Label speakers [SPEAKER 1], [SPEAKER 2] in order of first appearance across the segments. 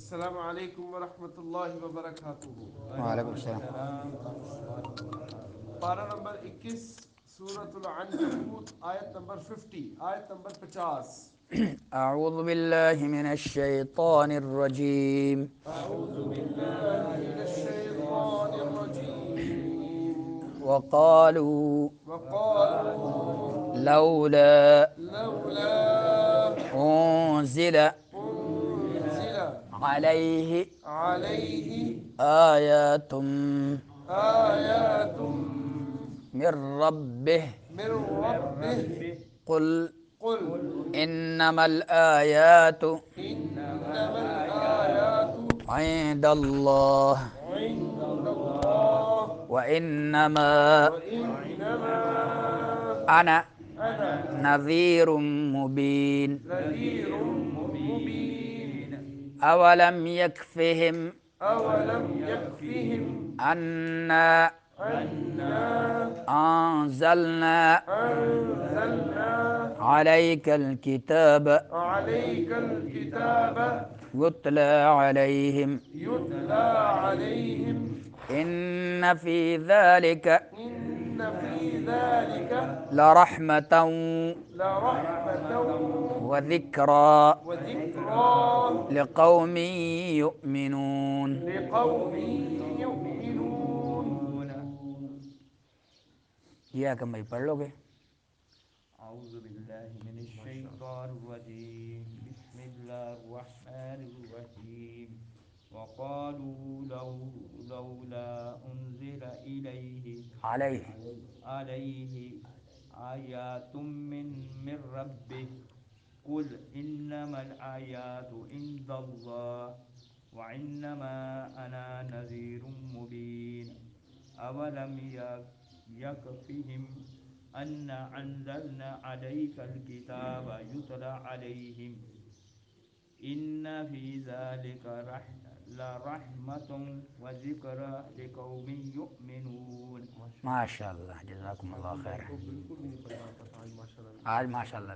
[SPEAKER 1] السلام علیکم ورحمۃ اللہ وبرکاتہ۔
[SPEAKER 2] وعلیکم
[SPEAKER 3] وعلیکم
[SPEAKER 2] السلام۔
[SPEAKER 3] السلام ورحمۃ اللہ وبرکاتہ۔
[SPEAKER 1] پارہ نمبر 21، سورۃ العنکبوت، آیت نمبر 50، آیت نمبر 50۔
[SPEAKER 2] اعوذ باللہ من الشیطان الرجیم۔
[SPEAKER 1] اعوذ باللہ من الشیطان الرجیم۔
[SPEAKER 2] وقالوا
[SPEAKER 1] وقالوا
[SPEAKER 2] لولا
[SPEAKER 1] لولا
[SPEAKER 2] انزل
[SPEAKER 1] انزل
[SPEAKER 2] علیہ
[SPEAKER 1] علیہ
[SPEAKER 2] آیات
[SPEAKER 1] آیات
[SPEAKER 2] من ربہ
[SPEAKER 1] من ربہ
[SPEAKER 2] قل
[SPEAKER 1] قل
[SPEAKER 2] انما الآیات
[SPEAKER 1] انما الآیات
[SPEAKER 2] عند اللہ
[SPEAKER 1] عند اللہ
[SPEAKER 2] وانما
[SPEAKER 1] وانما
[SPEAKER 2] انا
[SPEAKER 1] انا
[SPEAKER 2] نذیر مبین
[SPEAKER 1] نذیر مبین۔
[SPEAKER 2] اولم یکفہم
[SPEAKER 1] اولم یکفہم
[SPEAKER 2] انا
[SPEAKER 1] انا
[SPEAKER 2] انزلنا
[SPEAKER 1] انزلنا
[SPEAKER 2] علیک الکتاب
[SPEAKER 1] علیک الکتاب
[SPEAKER 2] یتلی علیہم
[SPEAKER 1] یتلی علیہم
[SPEAKER 2] ان فی ذلک
[SPEAKER 1] ان فی ذلک
[SPEAKER 2] لرحمۃ
[SPEAKER 1] لرحمۃ
[SPEAKER 2] وذکری
[SPEAKER 1] وذکری
[SPEAKER 2] لقوم یؤمنون۔
[SPEAKER 1] لقوم یؤمنون۔
[SPEAKER 2] یہ حکم بھائی پڑھ لو گے؟
[SPEAKER 3] اعوذ باللہ من الشیطان الرجیم، بسم اللہ الرحمن الرحیم۔ وقالوا لولا انزل
[SPEAKER 2] علیہ
[SPEAKER 3] علیہ آیات من ربہ قل انما الآیات عند اللہ وانما انا نذیر مبین۔ اولم یکفہم انا انزلنا علیک الکتاب یتلی علیہم ان فی ذلک لرحمۃ وذکر لقوم یؤمنون۔
[SPEAKER 2] ماشاء اللہ، جزاکم اللہ خیر۔
[SPEAKER 1] کو بالکل بھی نہیں پڑھنا آتا تھا، آج ماشاء اللہ
[SPEAKER 2] آج ماشاء اللہ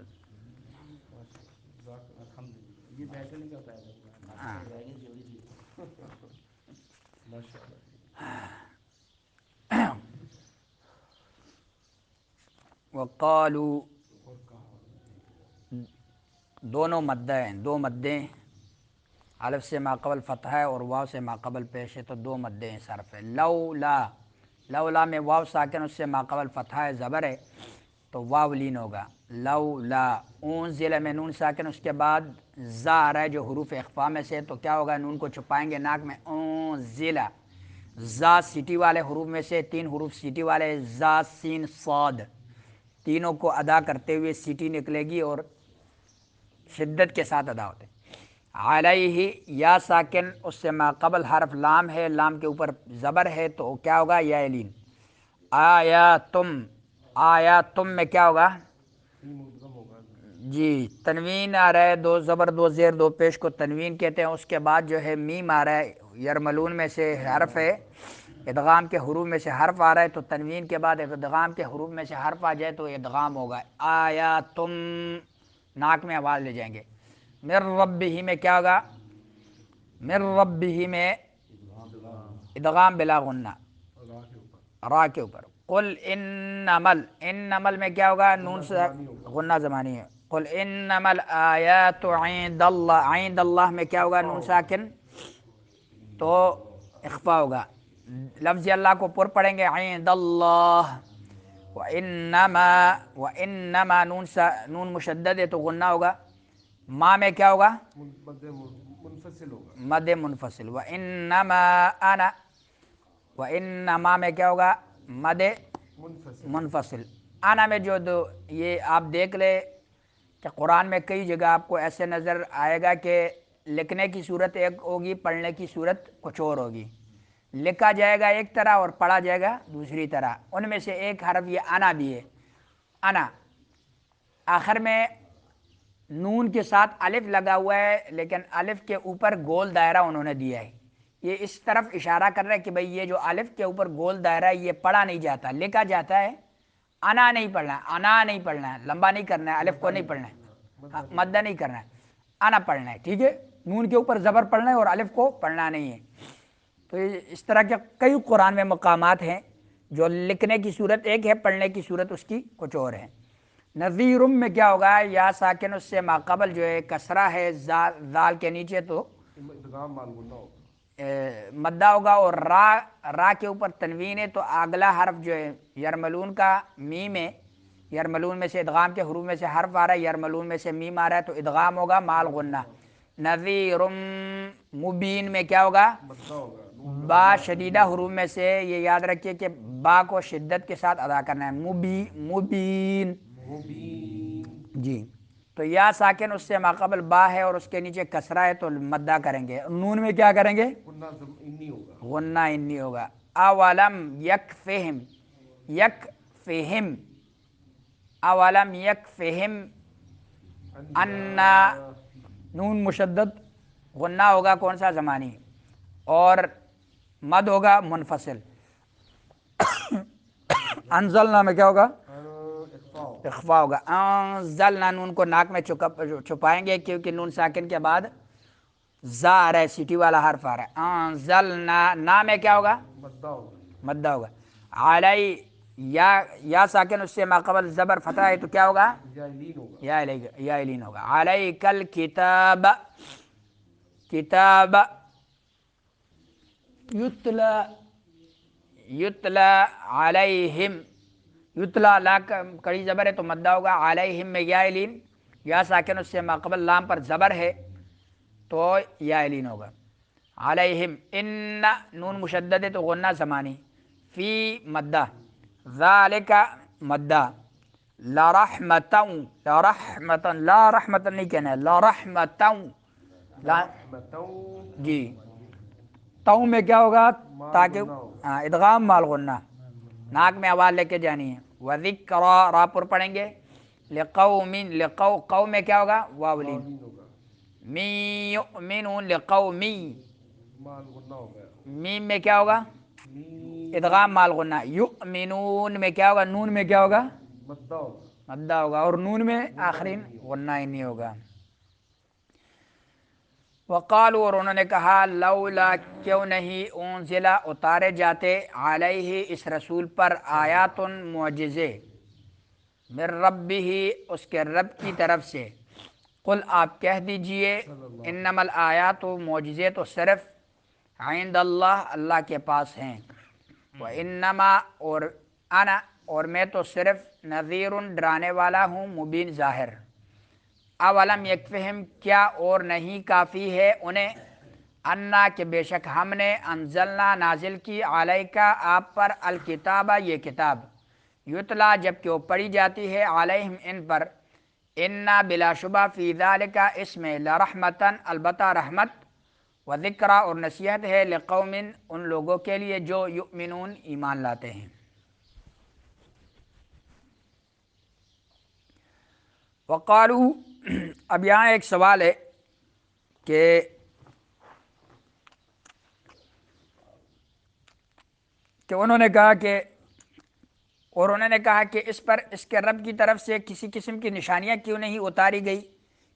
[SPEAKER 3] الحمدللہ، یہ بیٹھنے کا فائدہ
[SPEAKER 2] ہاں۔
[SPEAKER 1] ماشاء اللہ۔
[SPEAKER 2] وقالوا،
[SPEAKER 1] اور کہا
[SPEAKER 2] دونوں مدیں ہیں، دو مدیں، الف سے ماقبل فتح ہے اور واو سے ماقبل پیش ہے، تو دو مدیں ہیں صرف ہے۔ لولا، لولا میں واو ساکن، اس سے ماقبل فتح ہے، زبر ہے، تو واو لین ہوگا۔ لولا انزل میں نون ساکن، اس کے بعد زا آ رہا ہے جو حروف اخفاء میں سے، تو کیا ہوگا؟ نون کو چھپائیں گے ناک میں، انزل۔ زا سیٹی والے حروف میں سے، تین حروف سیٹی والے، زا سین صاد، تینوں کو ادا کرتے ہوئے سیٹی نکلے گی اور شدت کے ساتھ ادا ہوتے ہیں۔ علیہ یا ساکن، اس سے ماقبل حرف لام ہے، لام کے اوپر زبر ہے، تو کیا ہوگا؟ یا لین۔ آیاتم، آیاتم میں کیا ہوگا؟
[SPEAKER 1] مدغم ہوگا۔
[SPEAKER 2] جی تنوین آ رہا ہے، دو زبر دو زیر دو پیش کو تنوین کہتے ہیں، اس کے بعد جو ہے میم آ رہا ہے، یرملون میں سے حرف ہے، ادغام کے حروف میں سے حرف آ رہا ہے، تو تنوین کے بعد ادغام کے حروف میں سے حرف آ جائے تو ادغام ہوگا۔ آیاتم، ناک میں آواز لے جائیں گے۔ من ربہ میں کیا ہوگا؟ من ربہ میں ادغام بلا غنہ،
[SPEAKER 1] راہ کے اوپر،
[SPEAKER 2] را کے اوپر۔ قل انمل، انمل میں کیا ہوگا؟ نون سے
[SPEAKER 1] زبانی ہوگا۔
[SPEAKER 2] غنہ زمانی ہے۔ قل انما الآیات عند اللہ، عند اللہ میں کیا ہوگا؟ نون ساکن، تو اخفا ہوگا۔ لفظ اللہ کو پر پڑھیں گے، عند اللہ۔ وانما، وانما نون مشدد ہے تو غنہ ہوگا۔ ما میں کیا ہوگا؟
[SPEAKER 1] مد منفصل ہوگا۔
[SPEAKER 2] مد منفصل۔ وانما انا، وانما میں کیا ہوگا؟ مد
[SPEAKER 1] منفصل۔
[SPEAKER 2] منفصل۔ انا میں جو دو، یہ آپ دیکھ لیں کہ قرآن میں کئی جگہ آپ کو ایسے نظر آئے گا کہ لکھنے کی صورت ایک ہوگی، پڑھنے کی صورت کچھ اور ہوگی۔ لکھا جائے گا ایک طرح اور پڑھا جائے گا دوسری طرح۔ ان میں سے ایک حرف یہ انا بھی ہے۔ انا آخر میں نون کے ساتھ الف لگا ہوا ہے، لیکن الف کے اوپر گول دائرہ انہوں نے دیا ہے۔ یہ اس طرف اشارہ کر رہا ہے کہ بھئی یہ جو الف کے اوپر گول دائرہ ہے یہ پڑھا نہیں جاتا، لکھا جاتا ہے۔ انا نہیں پڑھنا ہے، انا نہیں پڑھنا ہے، لمبا نہیں کرنا ہے، الف کو نہیں پڑھنا ہے، مدہ نہیں کرنا ہے، انا پڑھنا ہے، ٹھیک ہے۔ نون کے اوپر زبر پڑھنا ہے اور الف کو پڑھنا نہیں ہے. تو اس طرح کے کئی قرآن میں مقامات ہیں جو لکھنے کی صورت ایک ہے، پڑھنے کی صورت اس کی کچھ اور ہے. نذیرم میں کیا ہوگا؟ یا ساکن اس سے ماقبل جو ہے کسرہ ہے زال کے نیچے تو
[SPEAKER 1] ادغام مال غنہ ہوگا،
[SPEAKER 2] مدہ ہوگا، اور را کے اوپر تنوین ہے تو اگلا حرف جو ہے یرملون کا میم ہے. یرملون میں سے ادغام کے حروف میں سے حرف آ رہا ہے، یرملون میں سے میم آ رہا ہے تو ادغام ہوگا مال غنہ. نذیرم مبین میں کیا ہوگا؟
[SPEAKER 1] مدہ ہوگا، نون پہ
[SPEAKER 2] با
[SPEAKER 1] مدہ.
[SPEAKER 2] شدیدہ حروف میں سے یہ یاد رکھیے کہ با کو شدت کے ساتھ ادا کرنا ہے. مبین
[SPEAKER 1] مبین.
[SPEAKER 2] جی. تو یا ساکن اس سے ماقبل با ہے اور اس کے نیچے کسرہ ہے تو مدہ کریں گے. نون میں کیا کریں گے؟
[SPEAKER 1] غنہ انی ہوگا.
[SPEAKER 2] غنہ انی ہوگا. اولم یکفہم، یکفہم، اولم یکفہم انا، نون مشدد غنہ ہوگا کون سا؟ زمانی، اور مد ہوگا منفصل. انزلنا میں کیا ہوگا؟
[SPEAKER 1] اخفاء.
[SPEAKER 2] اخفاء ہوگا. انزلنا نون کو ناک میں چھپائیں گے کیونکہ نون ساکن کے بعد زا آ رہا ہے، سیٹی والا حرف آ رہا ہے. انزلنا نا میں کیا ہوگا؟
[SPEAKER 1] مدہ ہوگا.
[SPEAKER 2] مدہ ہوگا. علی یا ساکن اس سے ماقبل زبر فتح ہے تو کیا ہوگا؟
[SPEAKER 1] یا لین ہوگا.
[SPEAKER 2] یا الین ہوگا. علیک الکتاب، کتاب یتلا، یتلا علیہم، یتلا لا کڑی زبر ہے تو مدہ ہوگا. علیہم میں یا الین، یا ساکن اس سے ماقبل لام پر زبر ہے تو یا الین ہوگا. علیہم ان نون مشدد ہے تو غنہ زمانی. فی مدہ، ذالک مدہ. لرحمتاً، لرحمتاً، لا رحمتاً نہیں کہنا ہے، لرحمتاً
[SPEAKER 1] رحمتاً.
[SPEAKER 2] جی. تو میں کیا ہوگا؟
[SPEAKER 1] مال
[SPEAKER 2] تاکہ
[SPEAKER 1] غنہ ہوگا.
[SPEAKER 2] ادغام مال غنہ، ناک میں آواز لے کے جانی ہے. وذکرا را پر پڑھیں گے. لقوم، قوم میں کیا ہوگا؟ واولین.
[SPEAKER 1] واولین ہوگا.
[SPEAKER 2] من یؤمنون لقومی،
[SPEAKER 1] مال غنہ ہوگا.
[SPEAKER 2] میم میں کیا ہوگا؟ ادغام مال غنہ. یؤمنون میں کیا ہوگا؟ نون میں کیا ہوگا؟
[SPEAKER 1] مدہ ہوگا.
[SPEAKER 2] مدہ ہوگا، اور نون میں آخرین غنہ ہی نہیں ہوگا. وقالوا، اور انہوں نے کہا لولا کیوں نہیں انزلا اتارے جاتے علیہ اس رسول پر آیات معجزے من ربہ اس کے رب کی طرف سے. قل آپ کہہ دیجئے انما الآیات معجزے تو صرف عند اللہ اللہ کے پاس ہیں. وانما اور انا اور میں تو صرف نذیر ڈرانے والا ہوں مبین ظاہر. اولم یکفہم کیا اور نہیں کافی ہے انہیں، انا کہ بے شک ہم نے انزلنا نازل کی علیکا آپ پر الکتابہ یہ کتاب، یتلا جب کہ وہ پڑھی جاتی ہے علیہم ان پر، انا بلا شبہ فی ذالک اس میں لرحمتاً البتہ رحمت، و ذکرہ اور نصیحت ہے لقوم ان لوگوں کے لیے جو یؤمنون ایمان لاتے ہیں. وقالو، اب یہاں ایک سوال ہے کہ انہوں نے کہا کہ، اور انہوں نے کہا کہ اس پر اس کے رب کی طرف سے کسی قسم کی نشانیاں کیوں نہیں اتاری گئی؟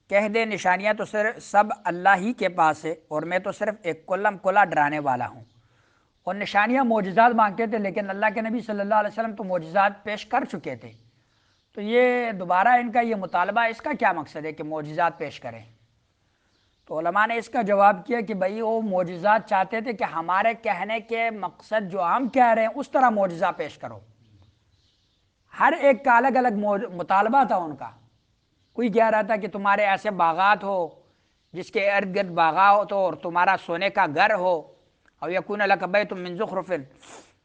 [SPEAKER 2] کہہ دے نشانیاں تو صرف سب اللہ ہی کے پاس ہے اور میں تو صرف ایک کلم کلا ڈرانے والا ہوں. اور نشانیاں معجزات مانگتے تھے لیکن اللہ کے نبی صلی اللہ علیہ وسلم تو معجزات پیش کر چکے تھے. تو یہ دوبارہ ان کا یہ مطالبہ، اس کا کیا مقصد ہے کہ معجزات پیش کریں؟ تو علماء نے اس کا جواب کیا کہ بھئی وہ معجزات چاہتے تھے کہ ہمارے کہنے کے مقصد جو ہم کہہ رہے ہیں اس طرح معجزہ پیش کرو. ہر ایک کا الگ الگ مطالبہ تھا ان کا. کوئی کہہ رہا تھا کہ تمہارے ایسے باغات ہو جس کے ارد گرد باغات ہو اور تمہارا سونے کا گھر ہو، او یکون لک بیت من زخرف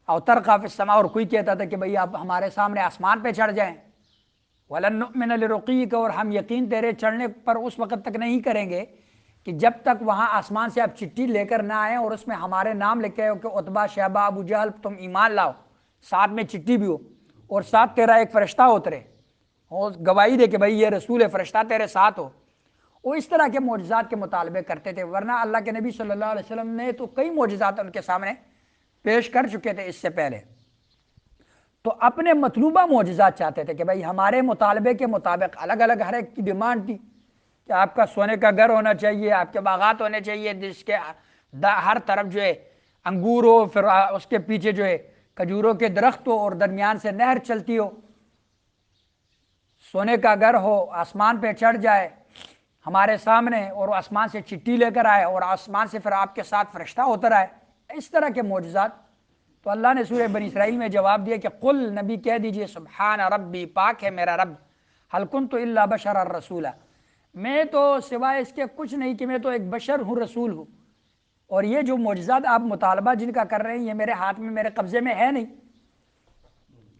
[SPEAKER 2] او ترقی فی السماء. اور کوئی کہتا تھا کہ بھئی آپ ہمارے سامنے آسمان پہ چڑھ جائیں. وَلَن نُؤْمِنَ لِرُقِيِّكَ، اور ہم یقین تیرے چڑھنے پر اس وقت تک نہیں کریں گے کہ جب تک وہاں آسمان سے آپ چٹھی لے کر نہ آئیں اور اس میں ہمارے نام لکھے ہو کہ عتبہ، شیبہ، ابو جہل تم ایمان لاؤ، ساتھ میں چٹھی بھی ہو اور ساتھ تیرا ایک فرشتہ اترے اور گواہی دے کہ بھئی یہ رسول ہے، فرشتہ تیرے ساتھ ہو. وہ اس طرح کے معجزات کے مطالبے کرتے تھے. ورنہ اللہ کے نبی صلی اللہ علیہ وسلم نے تو کئی معجزات ان کے سامنے پیش کر چکے تھے اس سے پہلے. تو اپنے مطلوبہ معجزات چاہتے تھے کہ بھئی ہمارے مطالبے کے مطابق، الگ الگ ہر ایک کی ڈیمانڈ تھی کہ آپ کا سونے کا گھر ہونا چاہیے، آپ کے باغات ہونے چاہیے جس کے ہر طرف جو ہے انگور ہو، پھر اس کے پیچھے جو ہے کھجوروں کے درخت ہو اور درمیان سے نہر چلتی ہو، سونے کا گھر ہو، آسمان پہ چڑھ جائے ہمارے سامنے اور آسمان سے چٹھی لے کر آئے اور آسمان سے پھر آپ کے ساتھ فرشتہ اتر آئے، اس طرح کے معجزات۔ تو اللہ نے سورہ بنی اسرائیل میں جواب دیا کہ قل، نبی کہہ دیجئے سبحان ربی، پاک ہے میرا رب، حل کنت الا بشرا رسولا، میں تو سوائے اس کے کچھ نہیں کہ میں تو ایک بشر ہوں، رسول ہوں، اور یہ جو معجزات آپ مطالبہ جن کا کر رہے ہیں یہ میرے ہاتھ میں، میرے قبضے میں ہے نہیں۔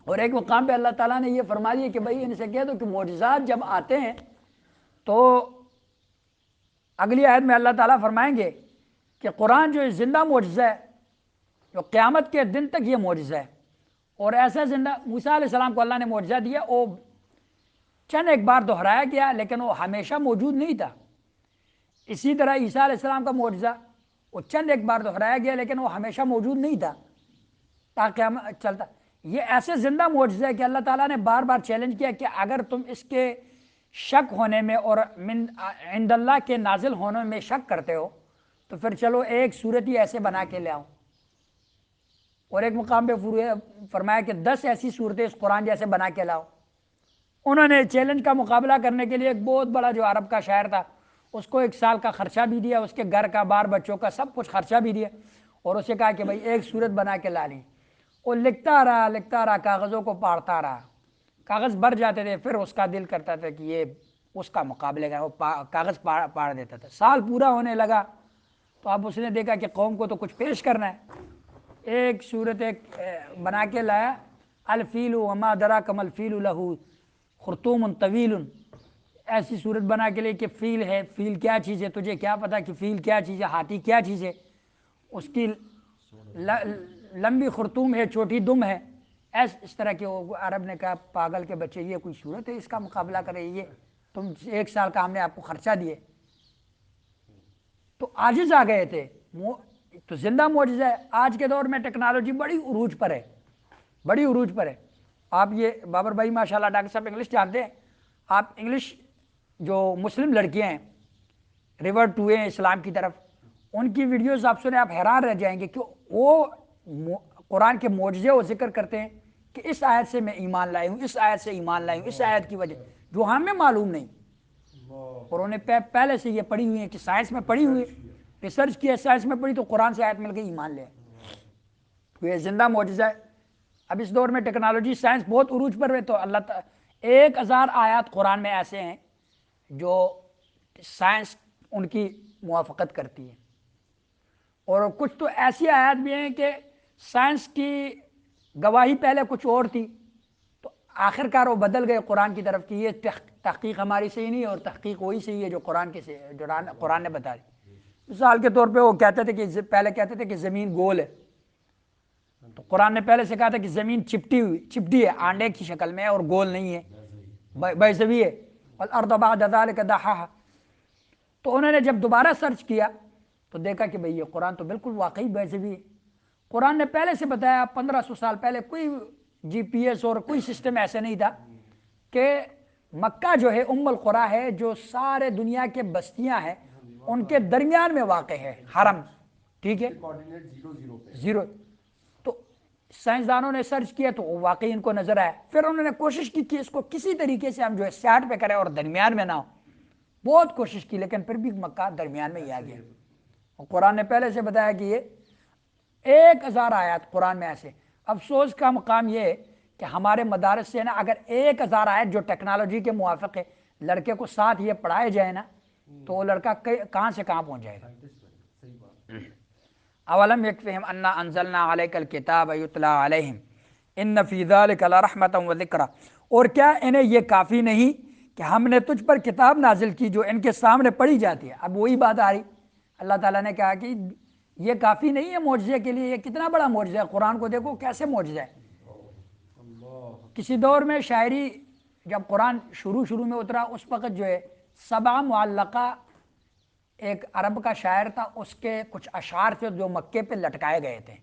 [SPEAKER 2] اور ایک مقام پہ اللہ تعالیٰ نے یہ فرما دیا کہ بھائی ان سے کہہ دو کہ معجزات جب آتے ہیں تو اگلی آیت میں اللہ تعالیٰ فرمائیں گے کہ قرآن جو زندہ معجزہ ہے، جو قیامت کے دن تک یہ معجزہ ہے، اور ایسا زندہ موسیٰ علیہ السلام کو اللہ نے معجزہ دیا، وہ چند ایک بار دہرایا گیا لیکن وہ ہمیشہ موجود نہیں تھا۔ اسی طرح عیسیٰ علیہ السلام کا معجزہ وہ چند ایک بار دہرایا گیا لیکن وہ ہمیشہ موجود نہیں تھا تاکہ چلتا۔ یہ ایسے زندہ معجزہ ہے کہ اللہ تعالیٰ نے بار بار چیلنج کیا کہ اگر تم اس کے شک ہونے میں اور من عند اللہ کے نازل ہونے میں شک کرتے ہو تو پھر چلو ایک صورت ہی ایسے بنا کے لے آؤ، اور ایک مقام پہ فرمایا کہ 10 ایسی صورتیں اس قرآن جیسے بنا کے لاؤ۔ انہوں نے چیلنج کا مقابلہ کرنے کے لیے ایک بہت بڑا جو عرب کا شاعر تھا اس کو 1 سال کا خرچہ بھی دیا، اس کے گھر کا، بار بچوں کا سب کچھ خرچہ بھی دیا، اور اسے کہا کہ بھائی ایک صورت بنا کے لا لی۔ وہ لکھتا رہا، کاغذوں کو پاڑتا رہا، کاغذ بھر جاتے تھے، پھر اس کا دل کرتا تھا کہ یہ اس کا مقابلے کا، وہ کاغذ پاڑ دیتا تھا۔ سال پورا ہونے لگا تو اب اس نے دیکھا کہ قوم کو تو کچھ پیش کرنا ہے، ایک صورت ایک بنا کے لایا، الفیل وما دراک ما الفیل لہ خرطوم طویل، ایسی صورت بنا کے لے کہ فیل ہے، فیل کیا چیز ہے، تجھے کیا پتا کہ فیل کیا چیز ہے، ہاتھی کیا چیز ہے، اس کی لمبی خرطوم ہے، چھوٹی دم ہے، اس طرح کے۔ عرب نے کہا پاگل کے بچے، یہ کوئی صورت ہے اس کا مقابلہ کرے، یہ تم 1 سال کا ہم نے آپ کو خرچہ دیے۔ تو عاجز آ گئے تھے، تو زندہ معجزہ ہے۔ آج کے دور میں ٹیکنالوجی بڑی عروج پر ہے، بڑی عروج پر ہے۔ آپ یہ بابر بھائی ماشاءاللہ ڈاکٹر صاحب انگلش جانتے ہیں، آپ انگلش جو مسلم لڑکیاں ہیں ریورٹ ہوئے ہیں اسلام کی طرف، ان کی ویڈیوز آپ سنیں آپ حیران رہ جائیں گے کہ وہ قرآن کے معجزے وہ ذکر کرتے ہیں کہ اس آیت سے میں ایمان لائی ہوں، اس آیت سے ایمان لائی ہوں، اس آیت کی وجہ، جو ہمیں معلوم نہیں، اور انہیں پہلے سے یہ پڑھی ہوئی ہیں کہ سائنس میں پڑھی ہوئی، ریسرچ کیا، سائنس میں پڑھی تو قرآن سے آیت مل گئی، ایمان لے۔ تو یہ زندہ معجزہ ہے۔ اب اس دور میں ٹیکنالوجی سائنس بہت عروج پر ہے، تو اللہ تعالیٰ 1000 آیات قرآن میں ایسے ہیں جو سائنس ان کی موافقت کرتی ہے، اور کچھ تو ایسی آیات بھی ہیں کہ سائنس کی گواہی پہلے کچھ اور تھی تو آخر کار وہ بدل گئے قرآن کی طرف کی یہ تحقیق ہماری صحیح نہیں ہے اور تحقیق وہی صحیح ہے جو قرآن نے بتا دی۔ مثال کے طور پہ وہ کہتے تھے کہ پہلے کہتے تھے کہ زمین گول ہے، تو قرآن نے پہلے سے کہا تھا کہ زمین چپٹی ہے، آنڈے کی شکل میں اور گول نہیں ہے، بیضوی ہے، والارض بعد ذلک دحاہا۔ تو انہوں نے جب دوبارہ سرچ کیا تو دیکھا کہ بھئی یہ قرآن تو بالکل واقعی بیضوی ہے۔ قرآن نے پہلے سے بتایا، 1500 سال پہلے کوئی جی پی ایس اور کوئی سسٹم ایسے نہیں تھا، کہ مکہ جو ہے ام القریٰ ہے، جو سارے دنیا کے بستیاں ہیں ان کے درمیان میں واقع ہے حرم، ٹھیک ہے،
[SPEAKER 1] کوارڈینیٹ 0 پہ،
[SPEAKER 2] زیرو۔ تو سائنسدانوں نے سرچ کیا تو واقعی ان کو نظر آیا، پھر انہوں نے کوشش کی کہ اس کو کسی طریقے سے ہم جو ہے سیٹ پہ کریں اور درمیان میں نہ ہو، بہت کوشش کی لیکن پھر بھی مکہ درمیان میں ہی آ گیا۔ اور قرآن نے پہلے سے بتایا کہ یہ 1000 آیات قرآن میں ایسے۔ افسوس کا مقام یہ ہے کہ ہمارے مدارس سے نا اگر 1000 آیت جو ٹیکنالوجی کے موافق ہے لڑکے کو ساتھ یہ پڑھائے جائے نا تو وہ لڑکا کہاں سے کہاں پہنچ جائے گا۔ اولم یکفہم انا انزلنا علیک الکتاب یتلی علیہم ان فی ذلک لرحمۃ وذکری، اور کیا انہیں یہ کافی نہیں کہ ہم نے تجھ پر کتاب نازل کی جو ان کے سامنے پڑھی جاتی ہے۔ اب وہی بات آ رہی، اللہ تعالیٰ نے کہا کہ یہ کافی نہیں ہے معجزے کے لیے، یہ کتنا بڑا معجزہ ہے، قرآن کو دیکھو کیسے معجزہ ہے۔ کسی دور میں شاعری جب قرآن شروع میں اترا اس وقت جو ہے 7 معلقہ ایک عرب کا شاعر تھا، اس کے کچھ اشعار تھے جو مکے پہ لٹکائے گئے تھے،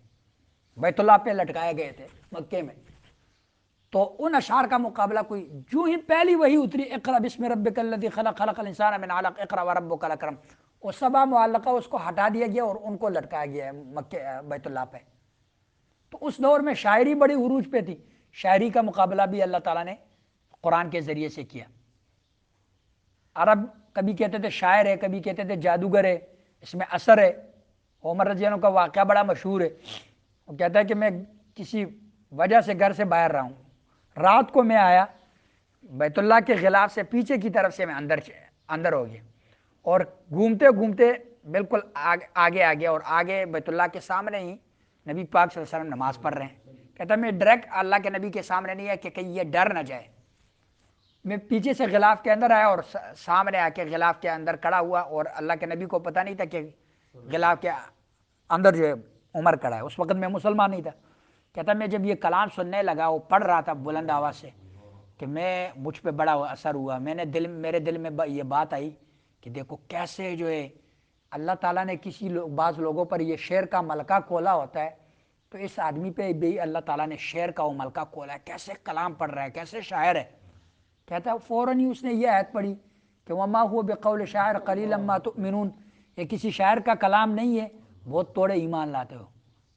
[SPEAKER 2] بیت اللہ پہ لٹکائے گئے تھے مکے میں۔ تو ان اشعار کا مقابلہ کوئی جو ہی پہلی وہی اتری اقرا بسم ربک الذی خلق خلق الانسان من علق اقرا وربک الاکرم، وہ سبا معلقہ اس کو ہٹا دیا گیا اور ان کو لٹکایا گیا ہے مکہ بیت اللہ پہ۔ تو اس دور میں شاعری بڑی عروج پہ تھی، شاعری کا مقابلہ بھی اللہ تعالیٰ نے قرآن کے ذریعے سے کیا۔ عرب کبھی کہتے تھے شاعر ہے، کبھی کہتے تھے جادوگر ہے، اس میں اثر ہے۔ عمر رضی اللہ عنہ کا واقعہ بڑا مشہور ہے، وہ کہتا ہے کہ میں کسی وجہ سے گھر سے باہر رہا ہوں، رات کو میں آیا بیت اللہ کے غلاف سے پیچھے کی طرف سے میں اندر ہو گیا، اور گھومتے گھومتے بالکل آگے آ گیا، اور آگے بیت اللہ کے سامنے ہی نبی پاک صلی اللہ علیہ وسلم نماز پڑھ رہے ہیں۔ کہتا ہے میں ڈائریکٹ اللہ کے نبی کے سامنے نہیں ہے کہ کہیں یہ ڈر نہ جائے، میں پیچھے سے غلاف کے اندر آیا اور سامنے آ کے غلاف کے اندر کھڑا ہوا، اور اللہ کے نبی کو پتہ نہیں تھا کہ غلاف کے اندر جو ہے عمر کھڑا ہے، اس وقت میں مسلمان نہیں تھا۔ کہتا میں جب یہ کلام سننے لگا، وہ پڑھ رہا تھا بلند آواز سے، کہ مجھ پہ بڑا اثر ہوا، میرے دل میں یہ بات آئی کہ دیکھو کیسے جو ہے اللہ تعالیٰ نے بعض لوگوں پر یہ شعر کا ملکہ کھولا ہوتا ہے، تو اس آدمی پہ بھی اللہ تعالیٰ نے شعر کا وہ ملکہ کھولا ہے، کیسے کلام پڑھ رہا ہے، کیسے شاعر ہے۔ کہتا ہے فوراً ہی اس نے یہ آیت پڑھی کہ وما هو بقول شاعر قلیلا ما تؤمنون، یہ کسی شاعر کا کلام نہیں ہے، بہت توڑے ایمان لاتے ہو۔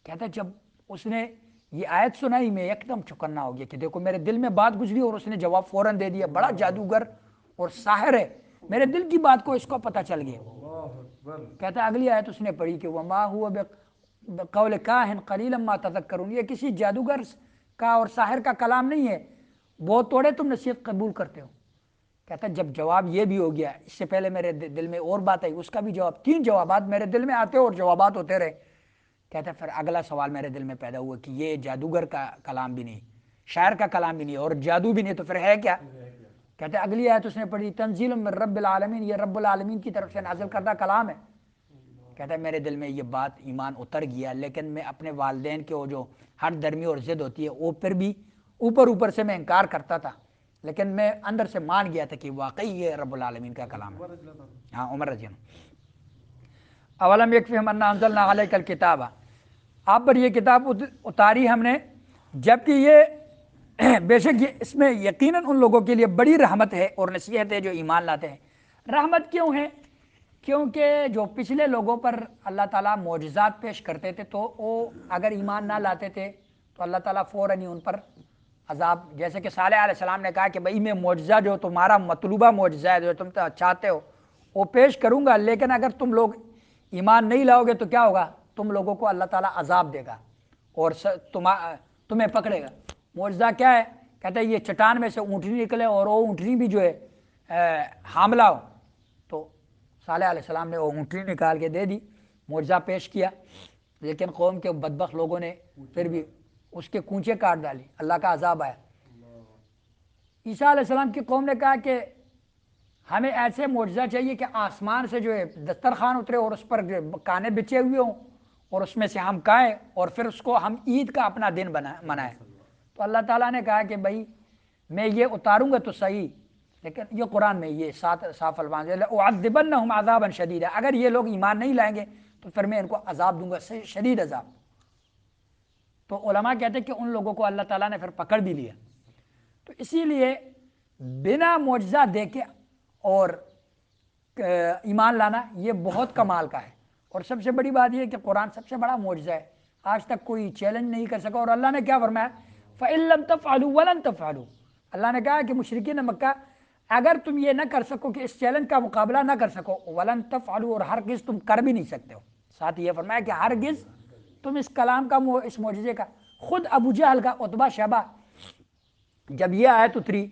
[SPEAKER 2] کہتا ہے جب اس نے یہ آیت سنائی میں ایک دم چوکنا ہو گیا کہ دیکھو میرے دل میں بات گزری، اور اس نے جواب فوراً دے دیا، بڑا جادوگر اور ساحر ہے، میرے دل کی بات کو اس کو پتہ چل گیا۔ کہتا ہے اگلی آیت اس نے پڑھی کہ وما هو بقول کاہن قلیلا ما تذکرون، یہ کسی جادوگر کا اور ساحر کا کلام نہیں ہے، بہت توڑے تم نصیحت قبول کرتے ہو۔ کہتا ہے جب جواب یہ بھی ہو گیا، اس سے پہلے میرے دل میں اور بات آئی، اس کا بھی جواب، 3 جوابات میرے دل میں آتے اور جوابات ہوتے رہے۔ کہتا ہے پھر اگلا سوال میرے دل میں پیدا ہوا کہ یہ جادوگر کا کلام بھی نہیں، شاعر کا کلام بھی نہیں، اور جادو بھی نہیں، تو پھر ہے کیا؟ کہتے ہیں اگلی آیت اس نے پڑھی تنزیل من رب العالمین، یہ رب العالمین کی طرف سے نازل کردہ کلام ہے۔ کہتا ہے میرے دل میں یہ بات ایمان اتر گیا، لیکن میں اپنے والدین کے وہ جو ہر درمی اور ضد ہوتی ہے، وہ پھر بھی اوپر سے میں انکار کرتا تھا، لیکن میں اندر سے مان گیا تھا کہ واقعی یہ رب العالمین کا کلام ہے۔ ہاں عمر رضی اللہ عنہ، اولم یکفہم انا انزلنا علیک الکتاب، آپ پر یہ کتاب اتاری ہم نے، جبکہ یہ بے شک یہ اس میں یقیناً ان لوگوں کے لیے بڑی رحمت ہے اور نصیحت ہے جو ایمان لاتے ہیں۔ رحمت کیوں ہے؟ کیونکہ جو پچھلے لوگوں پر اللہ تعالیٰ معجزات پیش کرتے تھے، تو وہ اگر ایمان نہ لاتے تھے تو اللہ تعالیٰ فوراً ہی ان پر عذاب، جیسے کہ صالح علیہ السلام نے کہا کہ بھئی میں معجزہ جو تمہارا مطلوبہ معجزہ ہے جو تم چاہتے ہو وہ پیش کروں گا، لیکن اگر تم لوگ ایمان نہیں لاؤ گے تو کیا ہوگا؟ تم لوگوں کو اللہ تعالیٰ عذاب دے گا اور تمہیں پکڑے گا۔ معجزہ کیا ہے؟ کہتے ہیں یہ چٹان میں سے اونٹنی نکلے اور وہ اونٹنی بھی جو ہے حاملہ ہو، تو صالح علیہ السلام نے وہ اونٹنی نکال کے دے دی، معجزہ پیش کیا، لیکن قوم کے بدبخت لوگوں نے پھر بھی اس کے کونچے کاٹ ڈالی، اللہ کا عذاب آیا۔ عیسیٰ علیہ السلام کی قوم نے کہا کہ ہمیں ایسے معجزہ چاہیے کہ آسمان سے جو ہے دسترخوان اترے اور اس پر کانے بچے ہوئے ہوں اور اس میں سے ہم کھائیں اور پھر اس کو ہم عید کا اپنا دن منائیں۔ تو اللہ تعالیٰ نے کہا کہ بھائی میں یہ اتاروں گا تو صحیح، لیکن یہ قرآن میں یہ صاف الفاظ ہے لَأُعَذِّبَنَّهُمْ عَذَابًا شَدِيدًا، اگر یہ لوگ ایمان نہیں لائیں گے تو پھر میں ان کو عذاب دوں گا، شدید عذاب۔ تو علماء کہتے ہیں کہ ان لوگوں کو اللہ تعالیٰ نے پھر پکڑ بھی لیا۔ تو اسی لیے بنا معجزہ دیکھے اور ایمان لانا یہ بہت کمال کا ہے، اور سب سے بڑی بات یہ ہے کہ قرآن سب سے بڑا معجزہ ہے، آج تک کوئی چیلنج نہیں کر سکا۔ اور اللہ نے کیا فرمایا؟ فَإِن لَمْ تَفْعَلُوا وَلَن تَفْعَلُوا، اللہ نے کہا کہ مشرکین مکہ اگر تم یہ نہ کر سکو کہ اس چیلنج کا مقابلہ نہ کر سکو، وَلَن تَفْعَلُوا، اور ہرگز تم کر بھی نہیں سکتے ہو، ساتھ یہ فرمایا کہ ہرگز تم اس کلام کا اس معجزے کا، خود ابو جہل کا عتبہ شیبہ جب یہ آیت اتری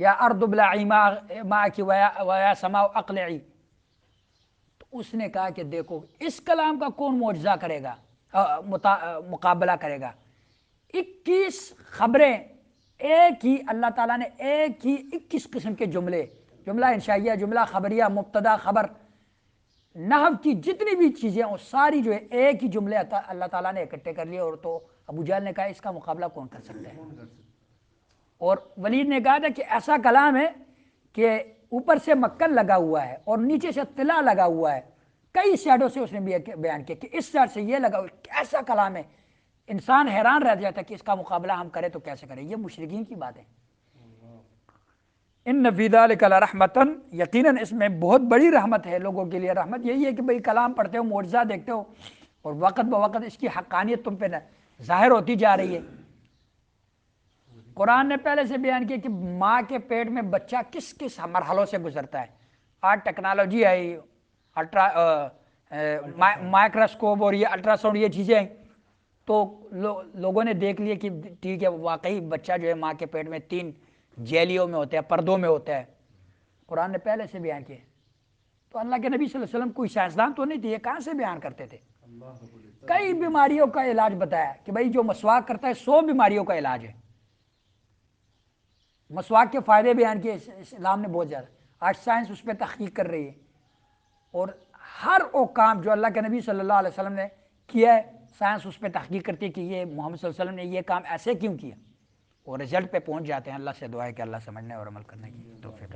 [SPEAKER 2] یا ارض ابلعی ماءک ویا سماء اقلعی، تو اس نے کہا کہ دیکھو اس کلام کا کون معجزہ کرے گا، مقابلہ کرے گا۔ 21 خبریں ایک ہی اللہ تعالیٰ نے ایک ہی 21 قسم کے جملہ انشائیہ، جملہ خبریہ، مبتدا خبر، نحو کی جتنی بھی چیزیں وہ ساری جو ہے ایک ہی جملے اللہ تعالیٰ نے اکٹھے کر لیے، اور تو ابو جہل نے کہا اس کا مقابلہ کون کر سکتا ہے؟ اور ولید نے کہا تھا کہ ایسا کلام ہے کہ اوپر سے مکن لگا ہوا ہے اور نیچے سے طلا لگا ہوا ہے، کئی شیڈوں سے اس نے بیان کیا کہ اس سائڈ سے یہ لگا ہوا ہے، ایسا کلام ہے انسان حیران رہ جاتا ہے کہ اس کا مقابلہ ہم کریں تو کیسے کریں. یہ مشرکین کی بات ہے. ان فی ذلک لرحمتن، یقیناً اس میں بہت بڑی رحمت ہے لوگوں کے لیے. رحمت یہی ہے کہ بھئی کلام پڑھتے ہو، معجزہ دیکھتے ہو، اور وقت بوقت اس کی حقانیت تم پہ ظاہر ہوتی جا رہی ہے. قرآن نے پہلے سے بیان کیا کہ ماں کے پیٹ میں بچہ کس کس مرحلوں سے گزرتا ہے. آج ٹیکنالوجی آئی، مائکروسکوپ اور یہ الٹرا ساؤنڈ، یہ چیزیں آئیں تو لوگوں نے دیکھ لیا کہ ٹھیک ہے واقعی بچہ جو ہے ماں کے پیٹ میں 3 جیلیوں میں ہوتا ہے، پردوں میں ہوتا ہے. قرآن نے پہلے سے بیان کیا. تو اللہ کے نبی صلی اللہ علیہ وسلم کوئی سائنسدان تو نہیں تھے، یہ کہاں سے بیان کرتے تھے؟ کئی بیماریوں کا علاج بتایا کہ بھائی جو مسواک کرتا ہے 100 بیماریوں کا علاج ہے. مسواک کے فائدے بیان کیے اسلام نے بہت زیادہ. آج سائنس اس پہ تحقیق کر رہی ہے، اور ہر وہ کام جو اللہ کے نبی صلی اللہ علیہ وسلم نے کیا ہے سائنس اس پہ تحقیق کرتی ہے کہ یہ محمد صلی اللہ علیہ وسلم نے یہ کام ایسے کیوں کیا، اور رزلٹ پہ پہنچ جاتے ہیں. اللہ سے دعا ہے کہ اللہ سمجھنے اور عمل کرنے کی توفیق